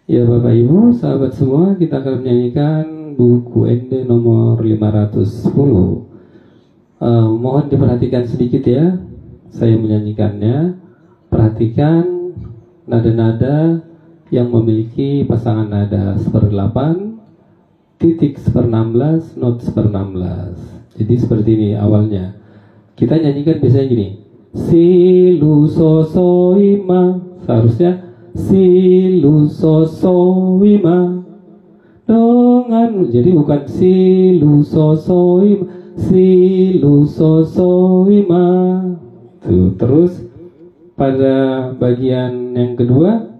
Ya Bapak Ibu, sahabat semua, kita akan menyanyikan buku ND nomor 510. Mohon diperhatikan sedikit ya, saya menyanyikannya. Perhatikan nada-nada yang memiliki pasangan nada seper-8, titik seper-16, not seper-16. Jadi seperti ini awalnya. Kita nyanyikan biasanya gini, si lu so so ima, seharusnya si lu so so ima dengan, jadi bukan si lu so so ima, si lu so so ima. Tuh, terus pada bagian yang kedua,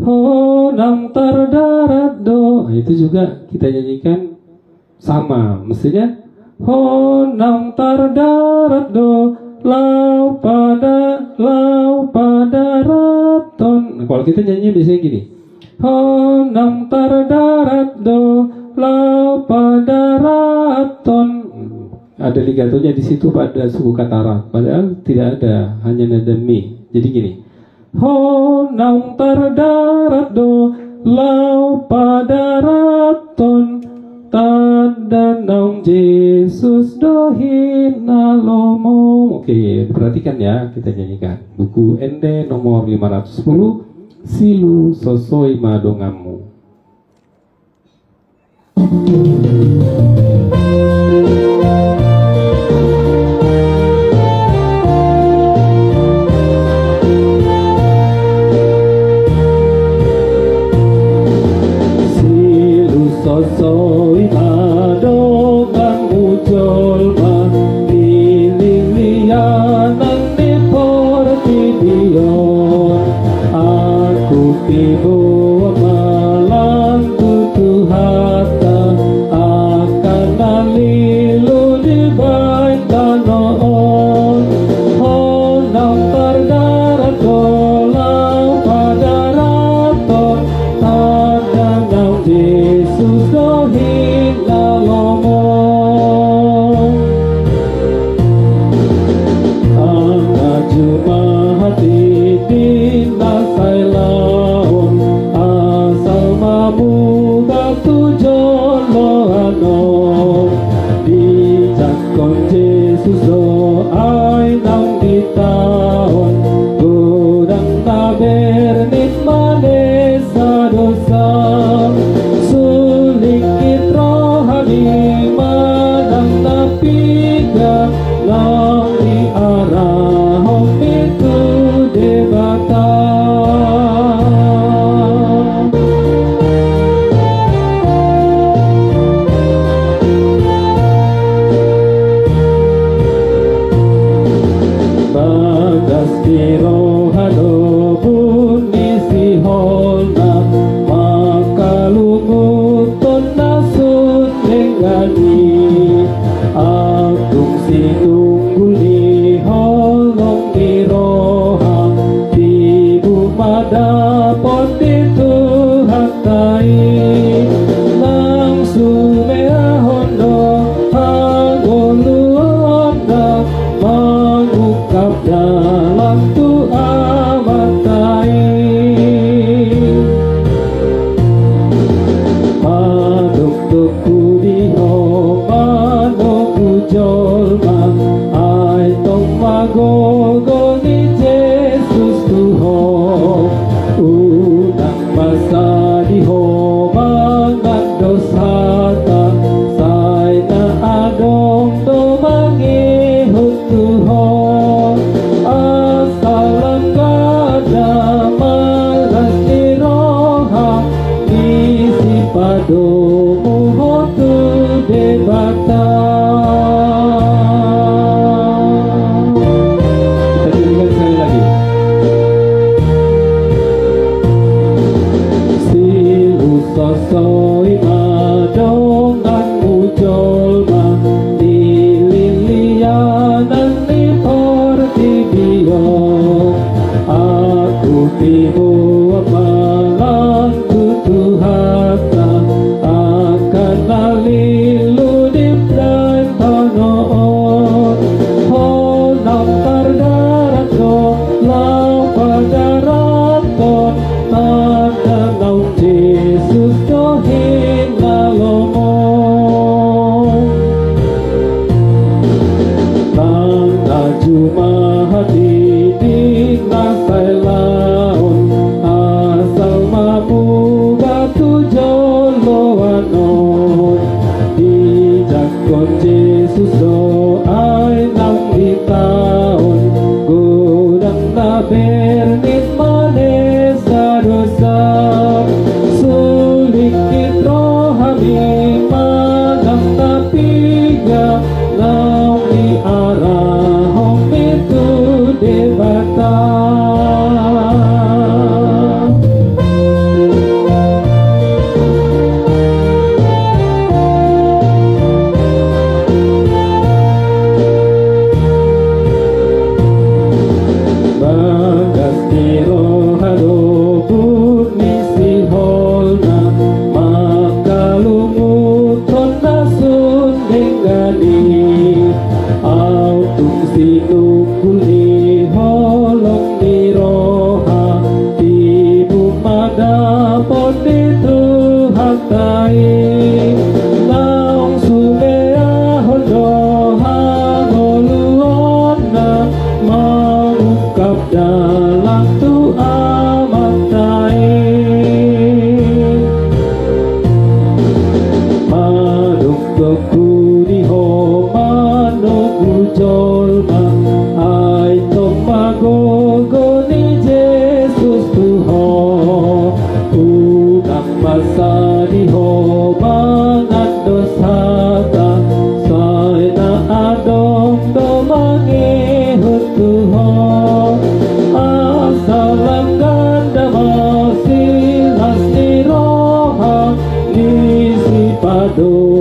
ho nam tar darat do, nah, itu juga kita nyanyikan sama, mestinya ho nam tar darat do lau pada raton. Nah, kalau kita nyanyi biasanya gini, ho nam tar darat do lau pada raton. Ada ligatonya di situ pada suku kata ra, padahal tidak ada, hanya nada mi. Jadi gini, ho nam tar darat do lau pada raton, tanda naung Yesus dohin nalomo. Oke, perhatikan ya, kita nyanyikan buku ND nomor 510, silu sosoi madongamu. Sosoi madongamu jolma lilianan di portibion, aku tibo malang tutu hata akan nalilu di bait tanoon, honam terdarat dolang pada raton, ada nang Yesus dohin nalomo. Angka hati di nasai laon, asal mabuga tujon loano, di jakon Yesus doai nang di tahun, gudang tabernit manesa dosa, sulikit rohani madang napiga, lang di arah itu debata. Bagas di rohado bunyi si holna, maka lumuton nasut nenggani, agung si tungguli holong di roha, di bumada poti Tuhan tai, langsung mea hondo hagolu honda, mengungkap dalam tu amatai. Madung tuku di homa noku jolma, ai tong magogo ni Yesus tuho, unang masa di homa ngandos hata, say na adong do mangihut tuho, asalan kada malas di roha, isi pado muhotu debata. Kita nyanyikan sekali lagi. Silu sosoi madonganmu jolma, di lilianan di portibion, aku tibo malang tutu hata dapot dituhak tai naung sumea hondo hagoluona mengungkap dalam tu amat tai maduk beku di homanuk jolma ai tomagogo ni Jesus Tuhan udang masa di homangan dosata sai na adong domangehut Tuhan asalam ganda masilas ni roha ni si pado